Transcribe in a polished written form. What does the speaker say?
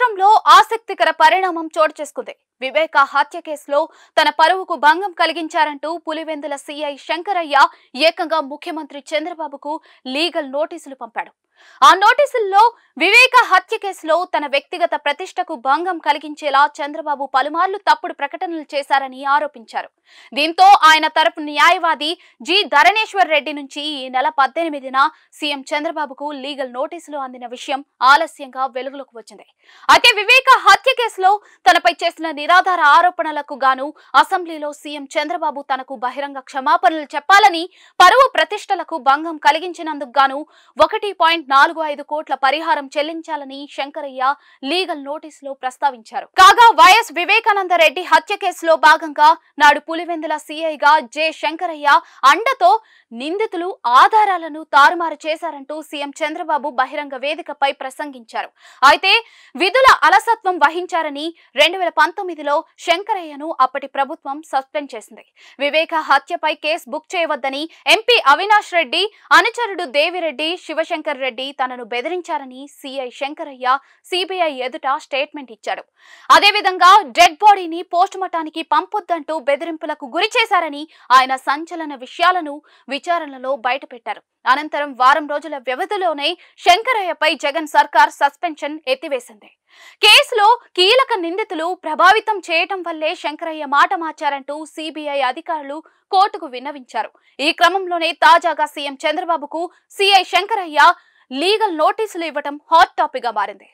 రాష్ట్రంలో ఆసక్తికర పరిణామం చోటు చేసుకుంది. వివేక హత్య కేసులో తన పరువుకు భంగం కలిగించారంటూ పులివెందుల సీఐ శంకరయ్య ఏకంగా ముఖ్యమంత్రి చంద్రబాబుకు లీగల్ నోటీసులు పంపాడు. ఆ నోటీసుల్లో వివేక హత్య కేసులో తన వ్యక్తిగత ప్రతిష్టకు భంగం కలిగించేలా చంద్రబాబు పలుమార్లు తప్పుడు ప్రకటనలు చేశారని ఆరోపించారు. దీంతో ఆయన తరపు న్యాయవాది జి ధరణేశ్వర్ రెడ్డి నుంచి ఈ నెల 18న సీఎం చంద్రబాబుకు లీగల్ నోటీసులు అందిన విషయం ఆలస్యంగా వెలుగులోకి వచ్చింది. అయితే వివేక హత్య కేసులో తనపై చేసిన నిరాధార ఆరోపణలకు గాను అసెంబ్లీలో సీఎం చంద్రబాబు తనకు బహిరంగ క్షమాపణలు చెప్పాలని, పరువు ప్రతిష్టలకు భంగం కలిగించినందుకు గాను 1.45 కోట్ల పరిహారం చెల్లించాలని శంకరయ్య లీగల్ నోటీసులో ప్రస్తావించారు. కాగా వైఎస్ వివేకానంద రెడ్డి హత్య కేసులో భాగంగా నాడు పులివెందుల సీఐగా జె శంకరయ్య అండతో నిందితులు ఆధారాలను తారుమారు చేశారంటూ సీఎం చంద్రబాబు బహిరంగ వేదికపై ప్రసంగించారు. అయితే విధుల అలసత్వం వహించారని 2019లో శంకరయ్యను అప్పటి ప్రభుత్వం సస్పెండ్ చేసింది. వివేక హత్యపై కేసు బుక్ చేయవద్దని ఎంపీ అవినాష్ రెడ్డి అనుచరుడు దేవిరెడ్డి శివశంకర్ రెడ్డి తనను బెదిరించారని సీఐ శంకరయ్య సిబిఐ ఎదుట స్టేట్మెంట్ ఇచ్చాడు. అదేవిధంగా డెడ్ బాడీని పోస్టుమార్టానికి పంపొద్దంటూ బెదిరింపులకు గురి చేశారని ఆయన సంచలన విషయాలను విచారణలో బయటపెట్టారు. అనంతరం వారం రోజుల వ్యవధిలోనే శంకరయ్యపై జగన్ సర్కార్ సస్పెన్షన్ ఎత్తివేసింది. కేసులో కీలక నిందితులు ప్రభావితం చేయటం వల్లే శంకరయ్య మాట మార్చారంటూ సిబిఐ అధికారులు కోర్టుకు విన్నవించారు. ఈ క్రమంలోనే తాజాగా సీఎం చంద్రబాబుకు సీఐ శంకరయ్య లీగల్ నోటీసులు ఇవ్వటం హాట్ టాపిక్ గా మారింది.